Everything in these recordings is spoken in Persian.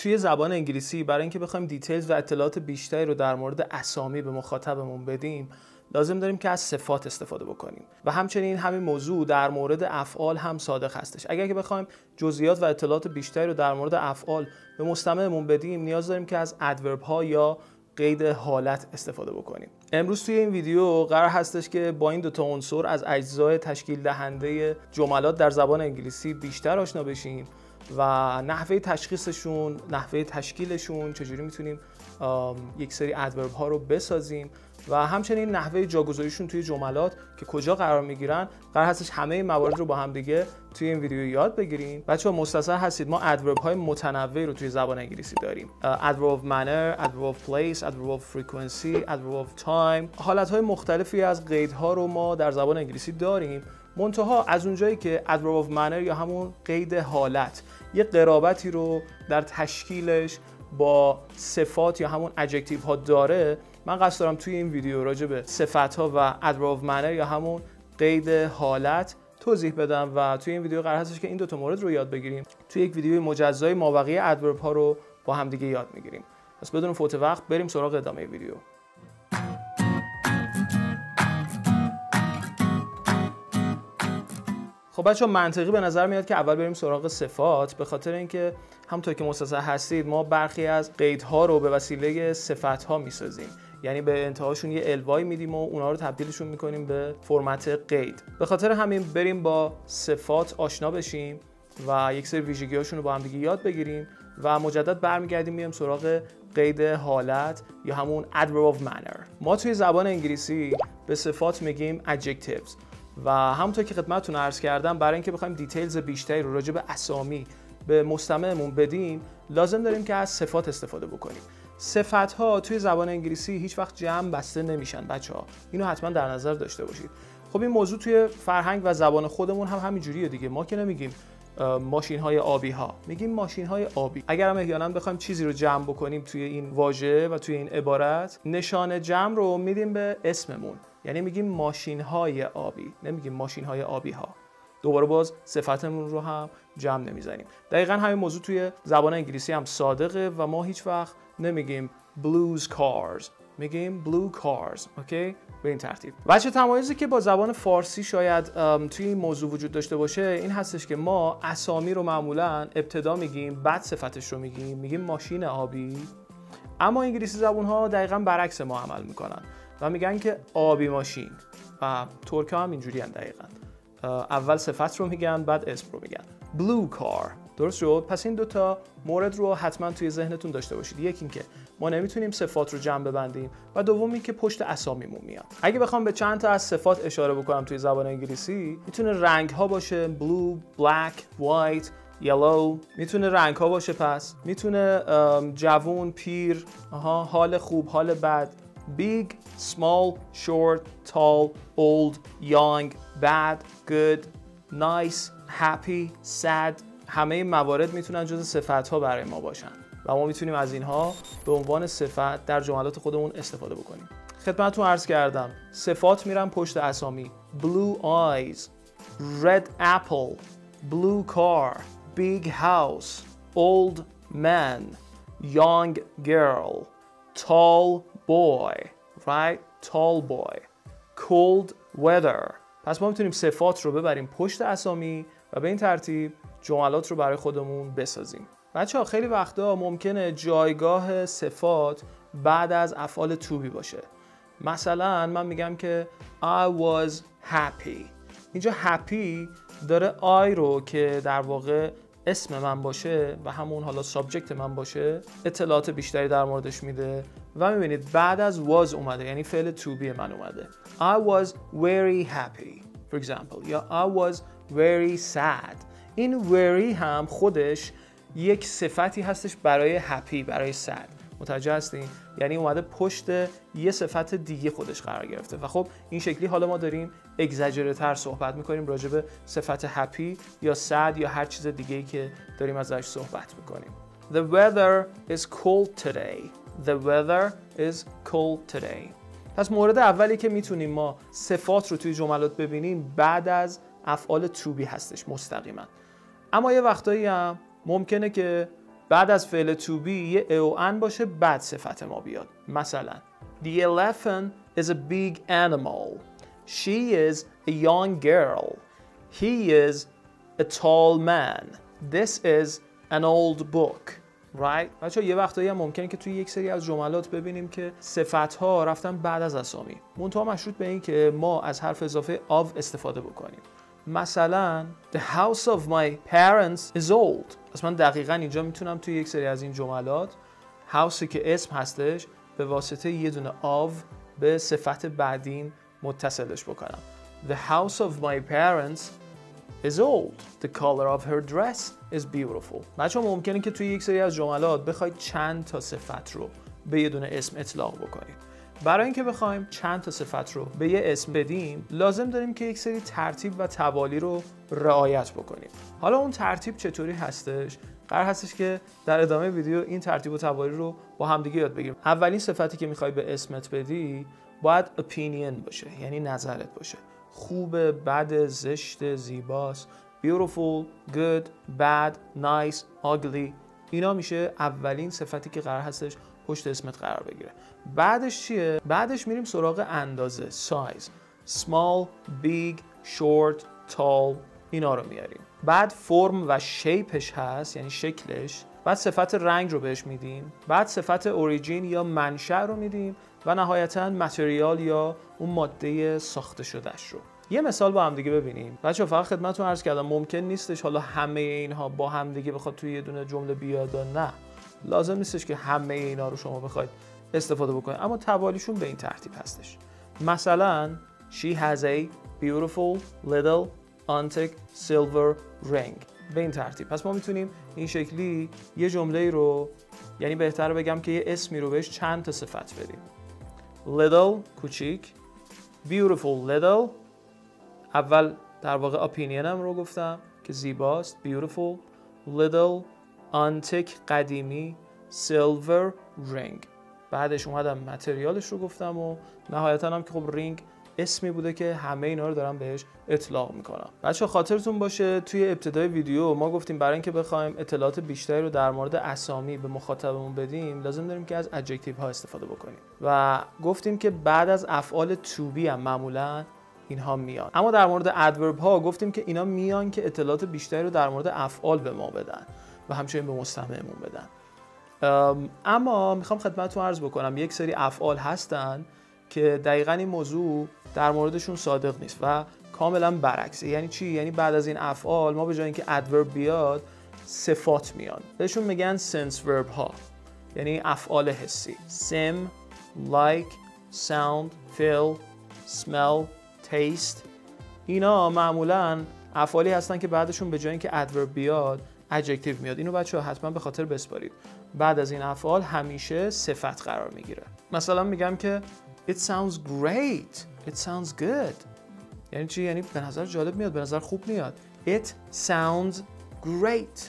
توی زبان انگلیسی برای اینکه بخوایم دیتیلز و اطلاعات بیشتری رو در مورد اسامی به مخاطبمون بدیم لازم داریم که از صفات استفاده بکنیم و همچنین همین موضوع در مورد افعال هم صادق هستش. اگر که بخوایم جزئیات و اطلاعات بیشتری رو در مورد افعال به مستمعمون بدیم نیاز داریم که از ادورب ها یا قید حالت استفاده بکنیم. امروز توی این ویدیو قرار هستش که با این دوتا عنصر از اجزای تشکیل دهنده جملات در زبان انگلیسی بیشتر آشنا بشیم و نحوه تشخیصشون، نحوه تشکیلشون، چجوری میتونیم یک سری ادورب ها رو بسازیم و همچنین نحوه جاگذاریشون توی جملات که کجا قرار میگیرن. قرار هستش همه این موارد رو با هم دیگه توی این ویدیو یاد بگیریم. بچه‌ها مستحضر هستید ما ادورب های متنوعی رو توی زبان انگلیسی داریم. ادورب of manner، ادورب of place، ادورب of frequency، ادورب of time. حالت های مختلفی از قیدها رو ما در زبان انگلیسی داریم. منتها از اونجایی که ادورب of manner یا همون قید حالت یه قرابتی رو در تشکیلش با صفات یا همون ادجکتیو ها داره، من قصد دارم توی این ویدیو راجع به صفت ها و ادورب of manner یا همون قید حالت توضیح بدم و توی این ویدیو قرار هستش که این دو تا مورد رو یاد بگیریم. توی یک ویدیو مجزای مابقی ادورب ها رو با هم دیگه یاد میگیریم. پس بدون فوت وقت بریم سراغ ادامه ویدیو. خب بچه‌ها منطقی به نظر میاد که اول بریم سراغ صفات، به خاطر اینکه همونطور که مستحضر هستید ما برخی از قیدها رو به وسیله صفت‌ها میسازیم، یعنی به انتهاشون یه الوای میدیم و اونها رو تبدیلشون میکنیم به فرمت قید. به خاطر همین بریم با صفات آشنا بشیم و یک سری ویژگی‌هاشون رو با هم دیگه یاد بگیریم و مجدد برمیگردیم میایم سراغ قید حالت یا همون adverb of manner. ما توی زبان انگلیسی به صفات میگیم adjectives و همونطور که خدمتتون عرض کردم برای اینکه بخوایم دیتیلز بیشتری رو راجع به اسامی به مستمعمون بدیم لازم داریم که از صفات استفاده بکنیم. صفت‌ها توی زبان انگلیسی هیچ وقت جمع بسته نمیشن بچه‌ها. اینو حتما در نظر داشته باشید. خب این موضوع توی فرهنگ و زبان خودمون هم همینجوریه دیگه. ما که نمیگیم ماشین‌های آبی ها، میگیم ماشین‌های آبی. اگر هم احیانا بخوایم چیزی رو جمع بکنیم توی این واژه و توی این عبارت، نشان جمع رو میدیم به اسممون. یعنی میگیم ماشین‌های آبی، نمیگیم ماشین‌های آبی ها. دوباره باز صفتمون رو هم جمع نمیزنیم. دقیقاً همین موضوع توی زبان انگلیسی هم صادقه و ما هیچ وقت نمیگیم blues cars، میگیم blue cars. اوکی؟ به این ترتیب. بچه تمایزی که با زبان فارسی شاید توی این موضوع وجود داشته باشه این هستش که ما اسامی رو معمولاً ابتدا میگیم بعد صفتش رو میگیم ماشین آبی، اما انگلیسی زبان‌ها دقیقاً برعکس ما عمل میکنن و میگن که آبی ماشین و ترک‌ها هم اینجوری ان دقیقاً. اول صفت رو میگن بعد اسم رو میگن. blue car. درست شد؟ پس این دوتا مورد رو حتما توی ذهنتون داشته باشید. یکی این که ما نمیتونیم صفات رو جمع ببندیم و دومی که پشت اسامیمون میاد. اگه بخوام به چند تا از صفات اشاره بکنم توی زبان انگلیسی، میتونه رنگ ها باشه، blue، black، white، yellow. میتونه رنگ ها باشه، پس میتونه جوون، پیر، حال خوب، حال بد، big، small، short، tall، old، young، bad، good، nice، happy، sad. همه این موارد میتونن جز صفت‌ها برای ما باشن و ما میتونیم از اینها به عنوان صفت در جملات خودمون استفاده بکنیم. خدمتتون عرض کردم صفات میرن پشت اسامی. blue eyes، red apple، blue car، big house، old man، young girl، tall boy، right؟ tall boy، cold weather. پس ما میتونیم صفات رو ببریم پشت اسامی و به این ترتیب جملات رو برای خودمون بسازیم. بچه‌ها خیلی وقتا ممکنه جایگاه صفات بعد از افعال to be باشه. مثلا من میگم که I was happy. اینجا happy داره I رو که در واقع اسم من باشه و همون حالا سابجکت من باشه اطلاعات بیشتری در موردش میده و میبینید بعد از was اومده، یعنی فعل to be من اومده. I was very happy for example یا I was very sad. این very هم خودش یک صفتی هستش برای happy، برای sad. متوجه هستین؟ یعنی اومده پشت یه صفت دیگه خودش قرار گرفته و خب این شکلی حالا ما داریم اگزاجره تر صحبت میکنیم راجع به صفت happy یا sad یا هر چیز دیگه‌ای که داریم ازش صحبت میکنیم. The weather is cold today. The weather is cold today. پس مورد اولی که میتونیم ما صفات رو توی جملات ببینیم بعد از افعال to be هستش مستقیما. اما یه وقتایی هم ممکنه که بعد از فعل to be یه ا و ان باشه بعد صفت ما بیاد. مثلا The elephant is a big animal. She is a young girl. He is a tall man. This is an old book. Right? بچه‌ها یه وقتایی هم ممکنه که توی یک سری از جملات ببینیم که صفت‌ها رفتن بعد از اسامی. منتها مشروط به این که ما از حرف اضافه of استفاده بکنیم. مثلا The house of my parents is old. پس من دقیقاً اینجا میتونم توی یک سری از این جملات هاوسی که اسم هستش به واسطه یه دونه of به صفت بعدین متصلش بکنم. The house of my parents is old. The color of her dress is beautiful. بچه‌ها ممکنه که توی یک سری از جملات بخواید چند تا صفت رو به یه دونه اسم اطلاق بکنید. برای اینکه بخوایم چند تا صفت رو به یه اسم بدیم لازم داریم که یک سری ترتیب و توالی رو رعایت بکنیم. حالا اون ترتیب چطوری هستش؟ قرار هستش که در ادامه ویدیو این ترتیب و توالی رو با همدیگه یاد بگیریم. اولین صفتی که میخوای به اسمت بدی باید opinion باشه، یعنی نظرت باشه. خوبه، بد، زشت، زیباست. Beautiful, good, bad, nice, ugly. اینا میشه اولین صفتی که قرار هستش پشت اسمت قرار بگیره. بعدش چیه؟ بعدش میریم سراغ اندازه، size. Small, big, short, tall. اینا رو میاریم. بعد فرم و شیپش هست، یعنی شکلش. بعد صفت رنگ رو بهش میدیم. بعد صفت اوریجین یا منشأ رو میدیم و نهایتاً متریال یا اون ماده ساخته شدهش رو. یه مثال با هم دیگه ببینیم. بچه‌ها فقط خدمتتون عرض کردم ممکن نیستش حالا همه اینها با هم دیگه بخواد توی یه دونه جمله بیاد. نه، لازم نیستش که همه اینا رو شما بخواید استفاده بکنید، اما توالیشون به این ترتیب هستش. مثلا She has a beautiful little antique silver ring. به این ترتیب. پس ما میتونیم این شکلی یه جمله رو، یعنی بهتر بگم که یه اسمی رو بهش چند تا صفت بدیم. Little کوچیک، beautiful little، اول در واقع opinionم رو گفتم که زیباست، beautiful little antique قدیمی، silver ring. بعدش اومدم متریالش رو گفتم و نهایتا هم که خب رینگ اسمی بوده که همه اینا رو دارم بهش اطلاق میکنم. بچه خاطرتون باشه توی ابتدای ویدیو ما گفتیم برای اینکه بخوایم اطلاعات بیشتری رو در مورد اسامی به مخاطبمون بدیم لازم داریم که از ادجکتیو ها استفاده بکنیم و گفتیم که بعد از افعال to be هم معمولا اینها میان. اما در مورد ادورب ها گفتیم که اینا میان که اطلاعات بیشتری رو در مورد افعال به ما بدن و همچنین به مستمعمون بدن. اما میخوام خدمتتون عرض بکنم یک سری افعال هستن که دقیقاً این موضوع در موردشون صادق نیست و کاملا برعکسه. یعنی چی؟ یعنی بعد از این افعال ما به جای اینکه ادورب بیاد صفات میان. بهشون میگن sense verb ها، یعنی افعال حسی. sim، like، sound، feel، smell، taste. اینا معمولا افعالی هستن که بعدشون به جای اینکه ادورب بیاد ادجکتیو میاد. اینو بچه‌ها حتما به خاطر بسپارید. بعد از این افعال همیشه صفت قرار میگیره. مثلا میگم که It sounds great. It sounds good. یعنی چی؟ یعنی به نظر جالب میاد، به نظر خوب میاد. It sounds great.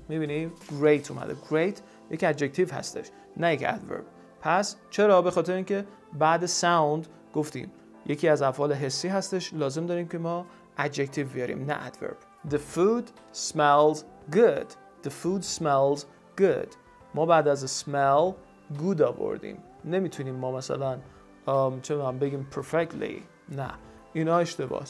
میبینی؟ Great اومده. Great یک adjective هستش، نه یک adverb. پس چرا؟ به خاطر اینکه بعد sound گفتیم یکی از افعال حسی هستش، لازم داریم که ما adjective بیاریم، نه adverb. The food smells good. The food smells good. ما بعد از smell good آوردیم. نمیتونیم ما مثلا چه بگیم perfectly. نه، اینا اشتباهه.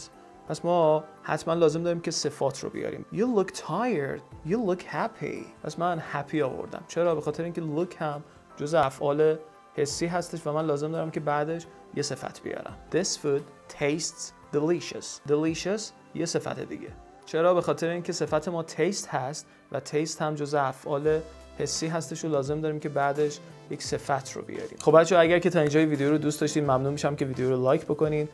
پس ما حتما لازم داریم که صفات رو بیاریم. You look tired. You look happy. پس من happy آوردم. چرا؟ به خاطر اینکه look هم جزء افعال حسی هستش و من لازم دارم که بعدش یه صفت بیارم. This food tastes delicious. Delicious یه صفت دیگه. چرا؟ به خاطر اینکه صفت ما taste هست و taste هم جزء افعال حسی هستش و لازم داریم که بعدش یک صفت رو بیاریم. خب بچه‌ها اگر که تا اینجای ویدیو رو دوست داشتین ممنون میشم که ویدیو رو لایک بکنین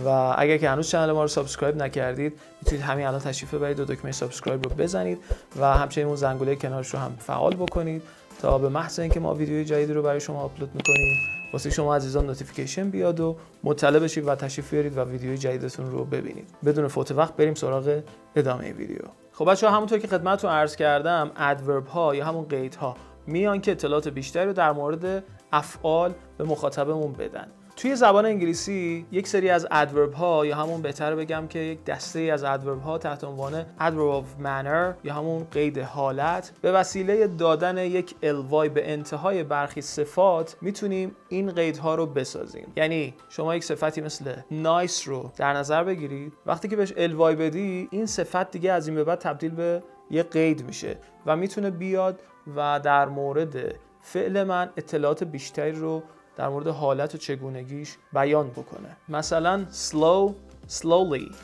و اگر که هنوز کانال ما رو سابسکرایب نکردید میتونید همین الان تشریف ببرید و دکمه سابسکرایب رو بزنید و همچنین اون زنگوله کنارش رو هم فعال بکنید تا به محض اینکه ما ویدیوی جدیدی رو برای شما آپلود می‌کنیم واسه شما عزیزان نوتیفیکیشن بیاد و مطلع بشید و تشریف بیارید و ویدیوی جدیدتون رو ببینید. بدون فوت وقت بریم سراغ ادامه ویدیو. خب بچه‌ها همونطور که خدمتتون عرض کردم ادورب ها یا همون قیدها میان که اطلاعات بیشتری رو در مورد افعال به مخاطبمون بدن. توی زبان انگلیسی یک سری از ادورب ها یا همون بهتر بگم که یک دسته از ادورب ها تحت عنوان adverb of manner یا همون قید حالت به وسیله دادن یک الوای به انتهای برخی صفات میتونیم این قیدها رو بسازیم. یعنی شما یک صفتی مثل nice رو در نظر بگیرید، وقتی که بهش الوای بدی این صفت دیگه از این به بعد تبدیل به یه قید میشه و میتونه بیاد و در مورد فعل من اطلاعات بیشتری رو در مورد حالت و چگونگیش بیان بکنه. مثلا slow slowly،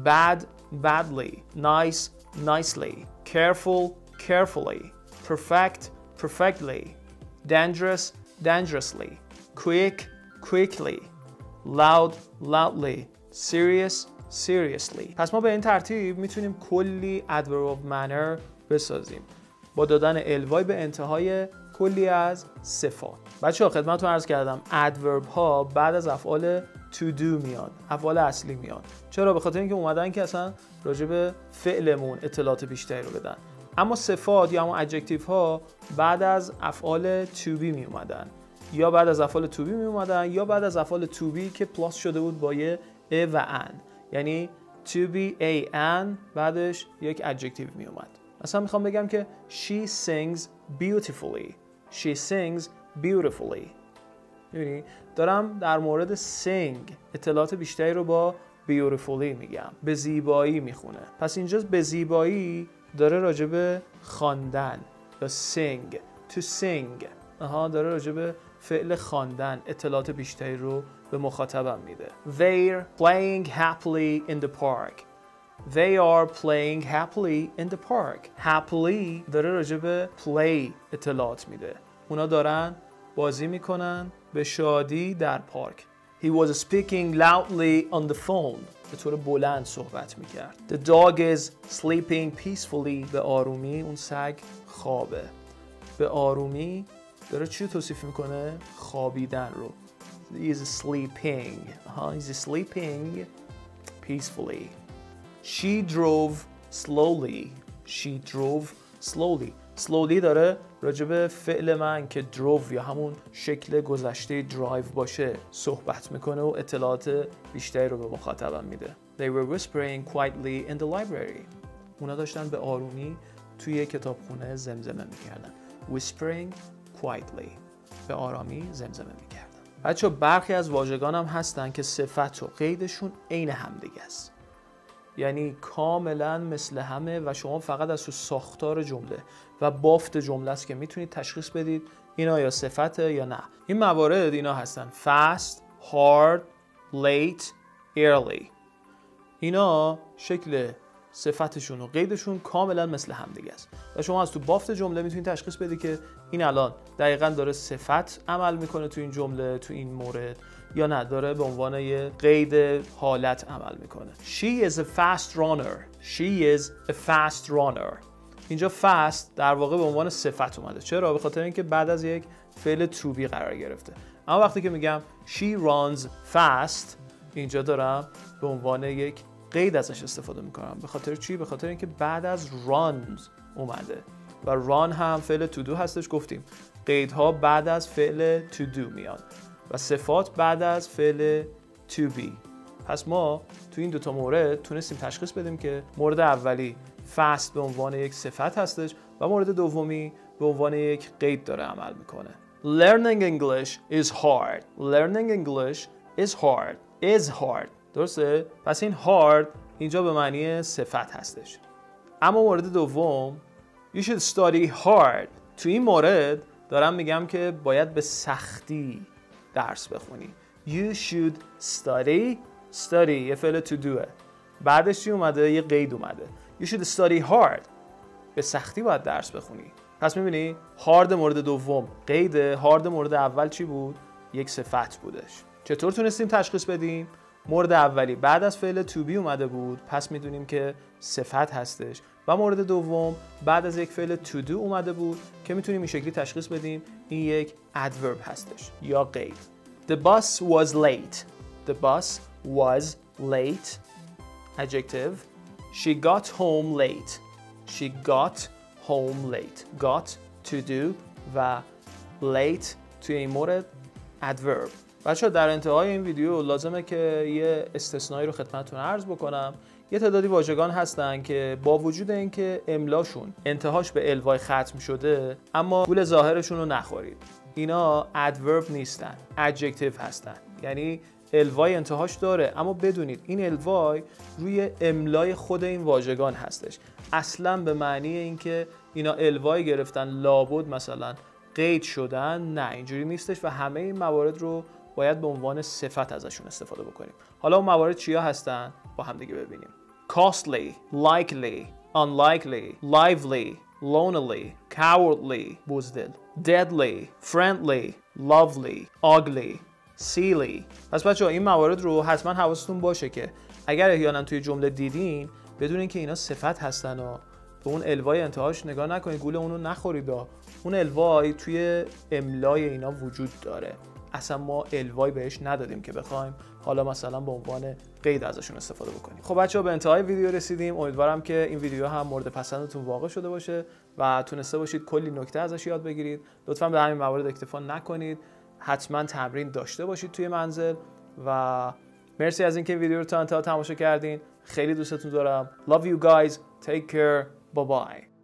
bad badly، nice nicely، careful carefully، perfect perfectly، dangerous dangerously، quick quickly، loud loudly، serious seriously. پس ما به این ترتیب میتونیم کلی adverb of manner بسازیم با دادن الوای به انتهای کلی از صفات. بچه‌ها خدمتتون عرض کردم ادورب ها بعد از افعال to do میان، افعال اصلی میان. چرا؟ به خاطر اینکه اومدن که اصلا راجع به فعلمون اطلاعات بیشتری رو بدن. اما صفات یا همون ادجکتیو ها بعد از افعال to be می اومدن، یا بعد از افعال to be می اومدن یا بعد از افعال to be که پلاس شده بود با یه ا و ان، یعنی to be a an بعدش یک ادجکتیو می اومد. مثلا میخوام بگم که she sings beautifully. She sings beautifully. می‌بینی؟ دارم در مورد sing اطلاعات بیشتری رو با beautifully میگم. به زیبایی میخونه. پس اینجا به زیبایی داره راجع به خواندن یا sing. To sing. داره راجع به فعل خواندن اطلاعات بیشتری رو به مخاطبم میده. They're playing happily in the park. They are playing happily in the park. Happily داره راجع به play اطلاعات میده. اونا دارن بازی میکنن به شادی در پارک. He was speaking loudly on the phone. به طور بلند صحبت میکرد. The dog is sleeping peacefully. به آرومی اون سگ خوابه. به آرومی داره چی توصیف میکنه؟ خوابیدن رو. He is sleeping. He's sleeping peacefully. She drove slowly. She drove slowly. slowly داره راجع به فعل من که drove یا همون شکل گذشته drive باشه صحبت میکنه و اطلاعات بیشتری رو به مخاطبم میده. They were whispering quietly in the library. اونا داشتن به آرومی توی کتابخونه زمزمه میکردن. Whispering quietly. به آرامی زمزمه میکردن. بچه برخی از واژگان هم هستن که صفت و قیدشون عین همدیگه است. یعنی کاملا مثل همه و شما فقط از تو ساختار جمله و بافت جمله است که میتونید تشخیص بدید اینا یا صفته یا نه. این موارد اینا هستن fast، hard، late، early. اینا شکل صفتشون و قیدشون کاملا مثل همدیگه است و شما از تو بافت جمله میتونید تشخیص بدید که این الان دقیقاً داره صفت عمل میکنه تو این جمله، تو این مورد، یا نه داره به عنوان یه قید حالت عمل میکنه. She is a fast runner. She is a fast runner. اینجا fast در واقع به عنوان صفت اومده. چرا؟ به خاطر اینکه بعد از یک فعل to be قرار گرفته. اما وقتی که میگم she runs fast اینجا دارم به عنوان یک قید ازش استفاده میکنم. به خاطر چی؟ به خاطر اینکه بعد از runs اومده و run هم فعل to do هستش. گفتیم قیدها بعد از فعل to do میاد و صفات بعد از فعل to be. پس ما تو این دوتا مورد تونستیم تشخیص بدیم که مورد اولی fast به عنوان یک صفت هستش و مورد دومی به عنوان یک قید داره عمل میکنه. Learning English is hard. Learning English is hard. Is hard. درسته؟ پس این hard اینجا به معنی صفت هستش. اما مورد دوم You should study hard. تو این مورد دارم میگم که باید به سختی درس بخونی. You should study. Study یه فعل to doه. بعدش چی اومده؟ یه قید اومده. You should study hard. به سختی باید درس بخونی. پس میبینی hard مورد دوم قیده، hard مورد اول چی بود؟ یک صفت بودش. چطور تونستیم تشخیص بدیم؟ مورد اولی بعد از فعل to be اومده بود، پس میدونیم که صفت هستش و مورد دوم بعد از یک فعل to do اومده بود که میتونیم این شکلی تشخیص بدیم این یک adverb هستش یا قید. The bus was late. The bus was late. Adjective. She got home late. She got home late. Got to do و late توی این مورد adverb. بچه‌ها در انتهای این ویدیو لازمه که یه استثنایی رو خدمتتون عرض بکنم. یه تعدادی واژگان هستن که با وجود اینکه املاشون انتهاش به الوای ختم شده اما گول ظاهرشون رو نخورید. اینا ادورب نیستن، ادجکتیو هستن. یعنی الوای انتهاش داره اما بدونید این الوای روی املای خود این واژگان هستش. اصلا به معنی اینکه اینا الوای گرفتن لابد مثلا قید شدن، نه اینجوری نیستش و همه این موارد رو باید به عنوان صفت ازشون استفاده بکنیم. حالا اون موارد چیا هستن؟ با هم دیگه ببینیم. costly, likely, unlikely, lively, lonely, cowardly, بزدل، deadly, friendly, lovely, ugly, silly. پس بچه‌ها این موارد رو حتما حواستون باشه که اگر احیانا توی جمله دیدین بدونین که اینا صفت هستن و به اون الوای انتهاش نگاه نکنید، گول اونو نخورید. اون الوای توی املای اینا وجود داره. اصلا ما الوای بهش ندادیم که بخوایم حالا مثلا به عنوان قید ازشون استفاده بکنیم. خب بچه‌ها به انتهای ویدیو رسیدیم. امیدوارم که این ویدیو هم مورد پسندتون واقع شده باشه و تونسته باشید کلی نکته ازش یاد بگیرید. لطفاً به همین موارد اکتفا نکنید. حتما تمرین داشته باشید توی منزل و مرسی از اینکه ویدیو رو تا انتها تماشا کردین. خیلی دوستتون دارم. Love you guys. Take care. Bye bye.